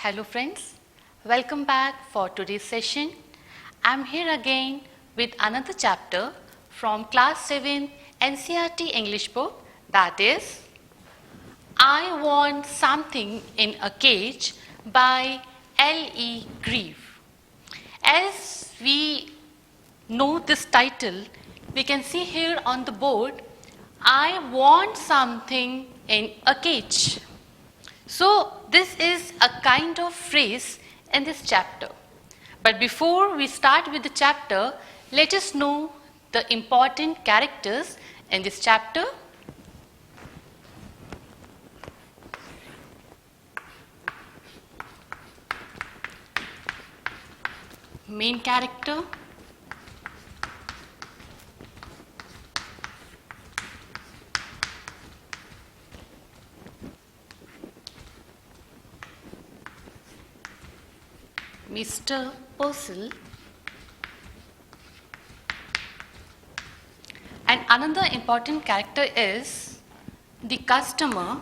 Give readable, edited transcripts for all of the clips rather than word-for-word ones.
Hello friends, welcome back for today's session. I'm here again with another chapter from class 7 NCERT English book, that is I Want Something in a Cage by L.E. Grieve. As we know this title, we can see here on the board, I want something in a cage. So this is a kind of phrase in this chapter. But before we start with the chapter, let us know the important characters in this chapter. Main character, Mr. Purcell, and another important character is the customer,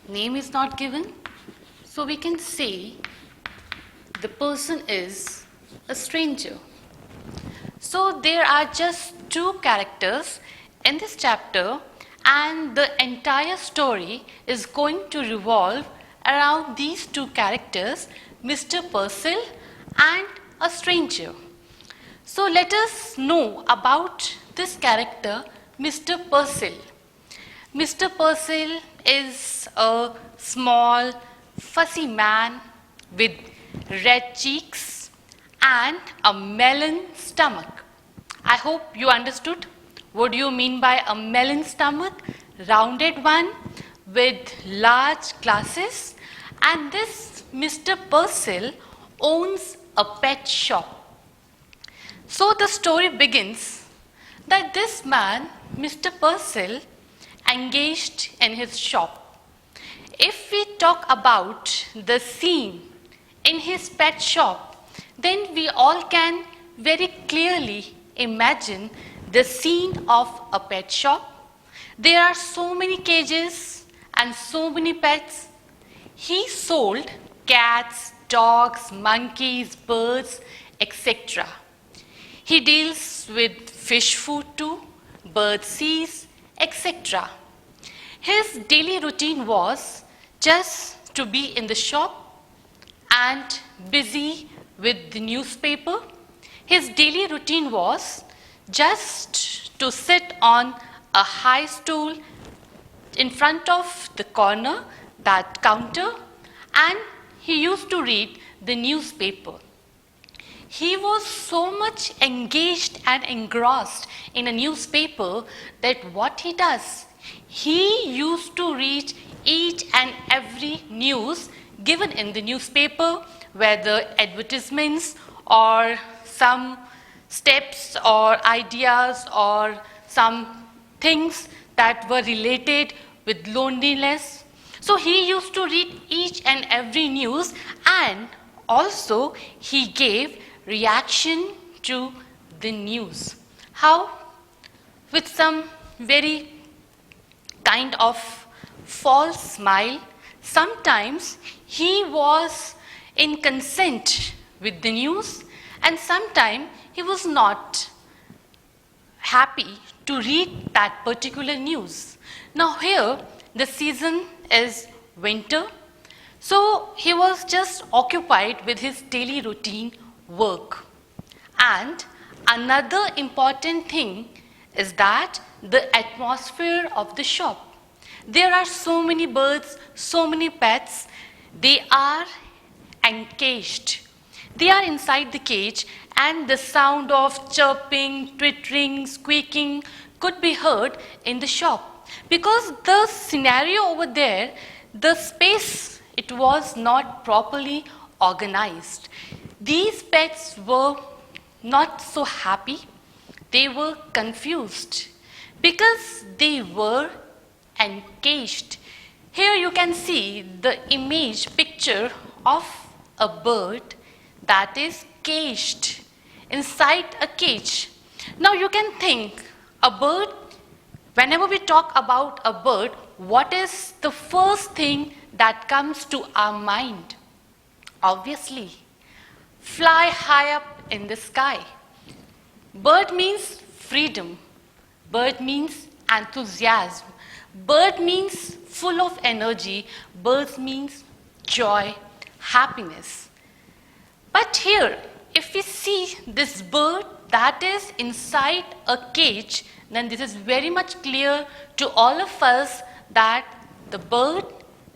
name is not given, so we can say the person is a stranger. So there are just two characters in this chapter, and the entire story is going to revolve around these two characters, Mr. Purcell and a stranger. So let us know about this character, Mr. Purcell. Mr. Purcell is a small, fussy man with red cheeks and a melon stomach. I hope you understood what do you mean by a melon stomach? Rounded one with large glasses. And this Mr. Purcell owns a pet shop. So the story begins that this man, Mr. Purcell, engaged in his shop. If we talk about the scene in his pet shop, then we all can very clearly imagine the scene of a pet shop. There are so many cages and so many pets. He sold cats, dogs, monkeys, birds, etc. He deals with fish food too, bird seeds, etc. His daily routine was just to be in the shop and busy with the newspaper. His daily routine was just to sit on a high stool in front of the corner, that counter, and he used to read the newspaper. He was so much engaged and engrossed in a newspaper that what he does, he used to read each and every news given in the newspaper, whether advertisements or some steps or ideas or some things that were related with loneliness. So he used to read each and every news, and also he gave reaction to the news. How? With some very kind of false smile. Sometimes he was in consent with the news, and sometimes he was not happy to read that particular news. Now here the season is winter, so he was just occupied with his daily routine work. And another important thing is that the atmosphere of the shop. There are so many birds, so many pets, they are encaged. They are inside the cage, and the sound of chirping, twittering, squeaking could be heard in the shop. Because the scenario over there, the space, it was not properly organized. These pets were not so happy. They were confused because they were encaged. Here you can see the image picture of a bird that is caged inside a cage. Now you can think a bird Whenever we talk about a bird, what is the first thing that comes to our mind? Obviously, fly high up in the sky. Bird means freedom. Bird means enthusiasm. Bird means full of energy. Bird means joy, happiness. But here, if we see this bird that is inside a cage, then this is very much clear to all of us that the bird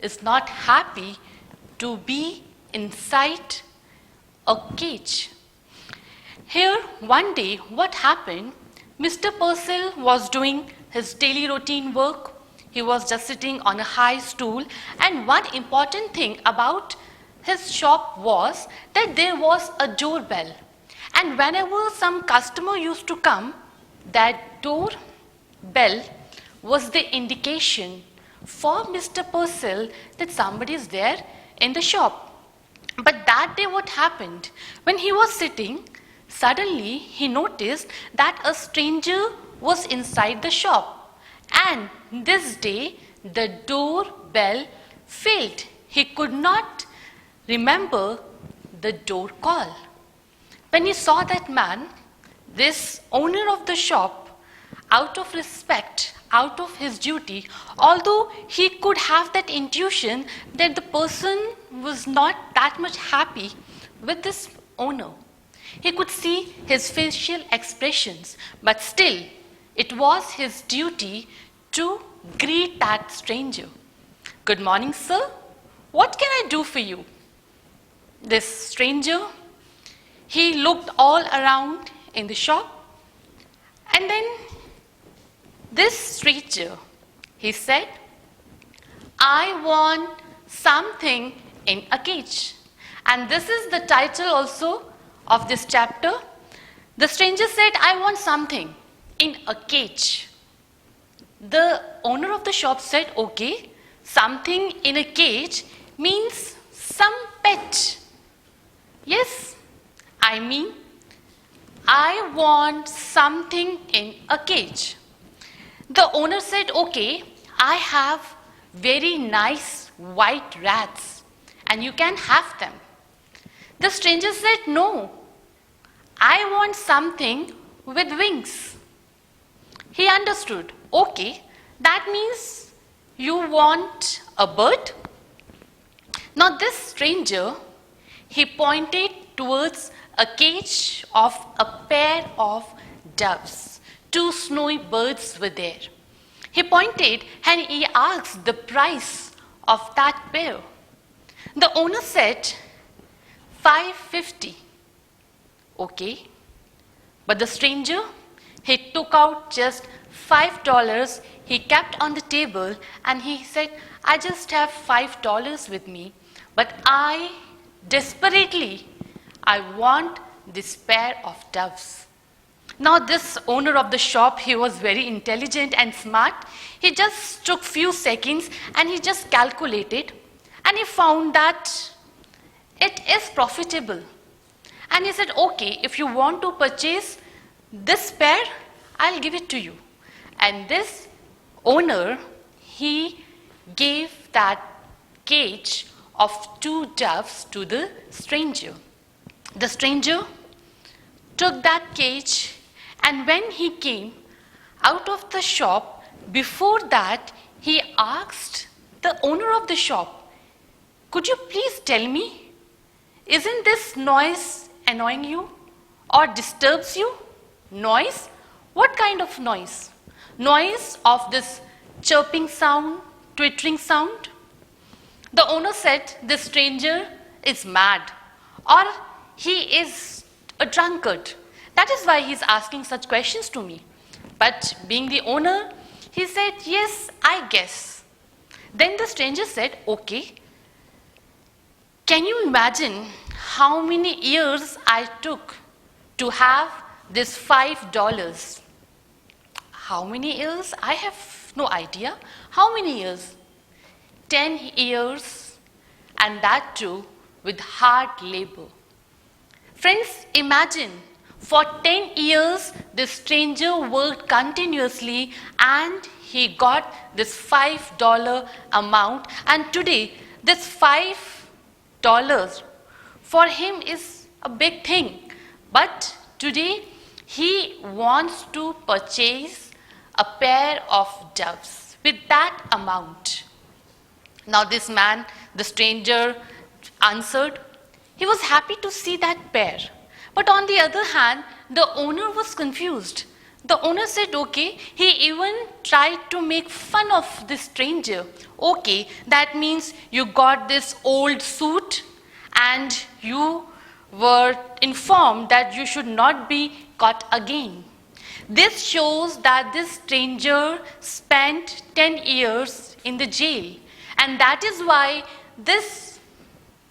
is not happy to be inside a cage. Here, one day, what happened? Mr. Purcell was doing his daily routine work. He was just sitting on a high stool, and one important thing about his shop was that there was a doorbell. And whenever some customer used to come, that doorbell was the indication for Mr. Purcell that somebody is there in the shop. But that day what happened? When he was sitting, suddenly he noticed that a stranger was inside the shop. And this day the doorbell failed. He could not remember the door call. When he saw that man, this owner of the shop, out of respect, out of his duty, although he could have that intuition that the person was not that much happy with this owner. He could see his facial expressions, but still it was his duty to greet that stranger. "Good morning, sir. What can I do for you?" This stranger, he looked all around in the shop, and then this stranger, he said, "I want something in a cage." And this is the title also of this chapter. The stranger said, "I want something in a cage." The owner of the shop said, "Okay, something in a cage means some pet." "Yes, I mean, I want something in a cage." The owner said, "Okay, I have very nice white rats and you can have them." The stranger said, "No, I want something with wings." He understood. "Okay, that means you want a bird?" Now this stranger, he pointed towards a cage of a pair of doves. Two snowy birds were there. He pointed and he asked the price of that pair. The owner said, $5.50. Okay. But the stranger, he took out just $5. He kept on the table and he said, "I just have $5 with me, but I want this pair of doves." Now this owner of the shop, he was very intelligent and smart. He just took few seconds and he just calculated and he found that it is profitable. And he said, "Okay, if you want to purchase this pair, I'll give it to you." And this owner, he gave that cage of 2 doves to the stranger. The stranger took that cage, and when he came out of the shop, before that, he asked the owner of the shop, "Could you please tell me, isn't this noise annoying you or disturbs you?" Noise? What kind of noise? Noise of this chirping sound, twittering sound? The owner said, "This stranger is mad, or he is a drunkard. That is why he's asking such questions to me." But being the owner, he said, "Yes, I guess." Then the stranger said, "Okay, can you imagine how many years I took to have this $5? How many years? I have no idea. How many years? 10 years, and that too with hard labor." Friends, imagine For 10 years, this stranger worked continuously and he got this $5 amount. And today, this $5 for him is a big thing. But today, he wants to purchase a pair of doves with that amount. Now, this man, the stranger, answered. He was happy to see that pair. But on the other hand, the owner was confused. The owner said, okay, he even tried to make fun of this stranger. Okay, that means you got this old suit and you were informed that you should not be caught again. This shows that this stranger spent 10 years in the jail. And that is why this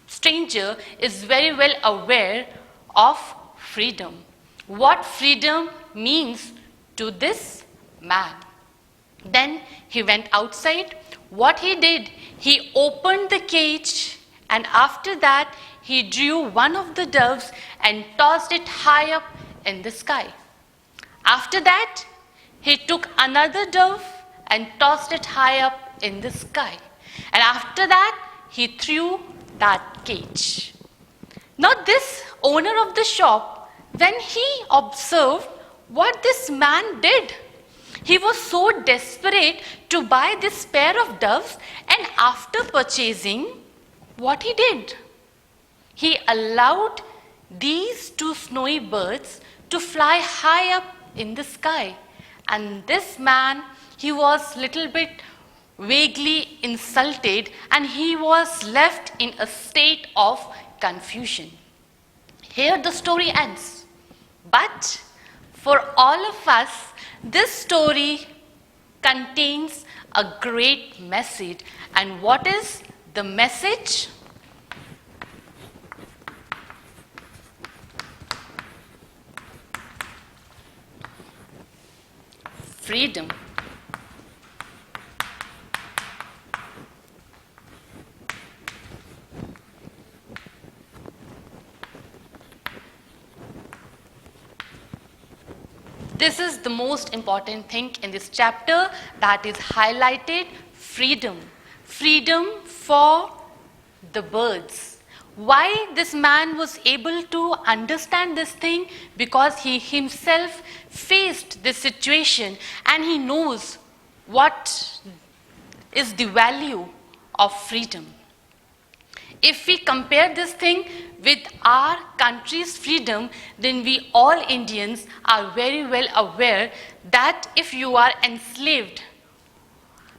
stranger is very well aware of freedom. What freedom means to this man. Then he went outside. What he did, he opened the cage, and after that he drew one of the doves and tossed it high up in the sky. After that, he took another dove and tossed it high up in the sky. And after that, he threw that cage. Now this owner of the shop, when he observed what this man did, he was so desperate to buy this pair of doves, and after purchasing, what he did? He allowed these two snowy birds to fly high up in the sky. And this man, he was little bit vaguely insulted and he was left in a state of confusion. Here the story ends. But for all of us, this story contains a great message. And what is the message? Freedom. This is the most important thing in this chapter that is highlighted: freedom. Freedom for the birds. Why this man was able to understand this thing? Because he himself faced this situation and he knows what is the value of freedom. If we compare this thing with our country's freedom, then we all Indians are very well aware that if you are enslaved,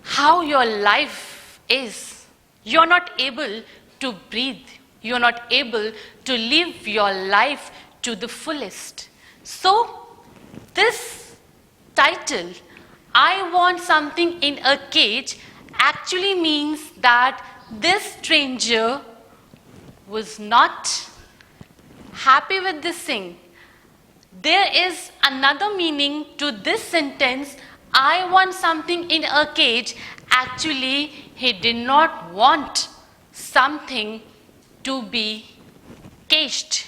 how your life is. You're not able to breathe. You're not able to live your life to the fullest. So, this title, I Want Something in a Cage, actually means that this stranger was not happy with this thing. There is another meaning to this sentence, I want something in a cage. Actually, he did not want something to be caged.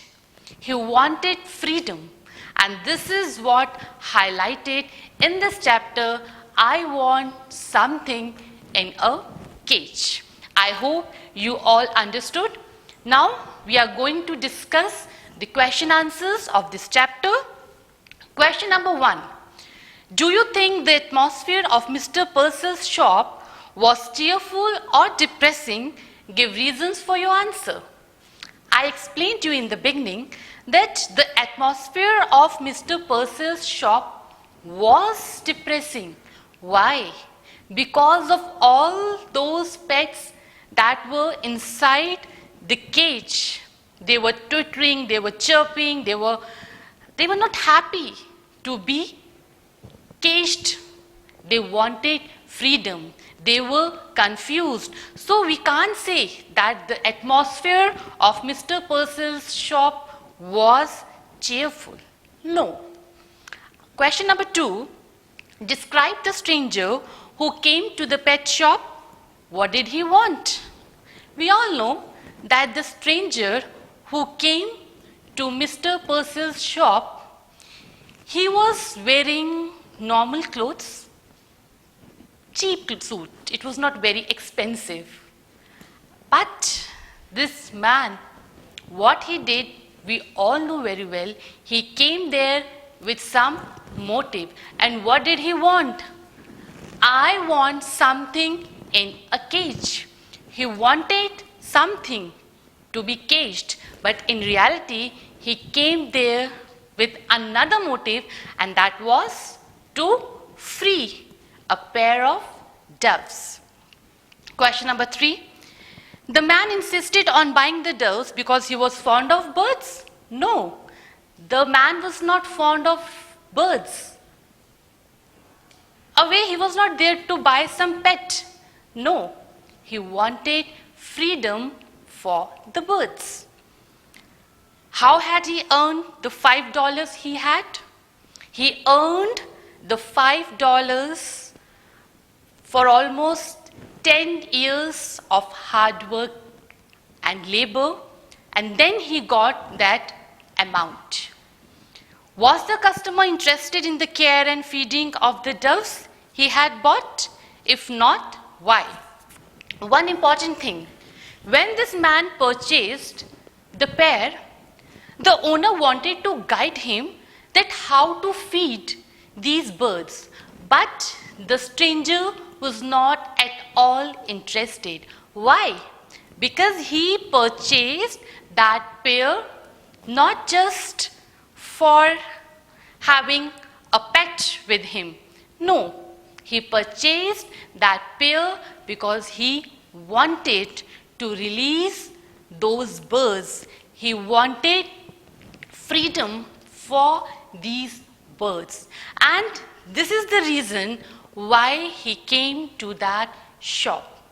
He wanted freedom. And this is what highlighted in this chapter, I want something in a cage. I hope you all understood. Now we are going to discuss the question answers of this chapter. Question number 1. Do you think the atmosphere of Mr. Purcell's shop was cheerful or depressing? Give reasons for your answer. I explained to you in the beginning that the atmosphere of Mr. Purcell's shop was depressing. Why? Because of all those pets that were inside the cage. They were twittering, they were chirping, they were not happy to be caged. They wanted freedom. They were confused. So we can't say that the atmosphere of Mr. Purcell's shop was cheerful. No. Question number 2. Describe the stranger who came to the pet shop. What did he want? We all know that the stranger who came to Mr. Purcell's shop He was wearing normal clothes, cheap suit. It was not very expensive. But this man, what he did, we all know very well. He came there with some motive. And what did he want? I want something in a cage. He wanted something to be caged, but in reality, he came there with another motive, and that was to free a pair of doves. Question number 3. The man insisted on buying the doves because he was fond of birds? No, the man was not fond of birds. He was not there to buy some pet. No, he wanted freedom for the birds. How had he earned the $5 he had? He earned the $5 for almost 10 years of hard work and labor, and then he got that amount. Was the customer interested in the care and feeding of the doves he had bought? If not, why? One important thing, when this man purchased the pair, the owner wanted to guide him that how to feed these birds, but the stranger was not at all interested. Why? Because he purchased that pair not just for having a pet with him. No, he purchased that pair because he wanted to release those birds. He wanted freedom for these birds. And this is the reason why he came to that shop.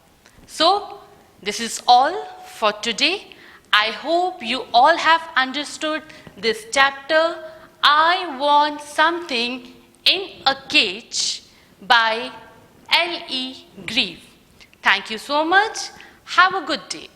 So, this is all for today. I hope you all have understood this chapter, I Want Something in a Cage by L.E. Grieve. Thank you so much. Have a good day.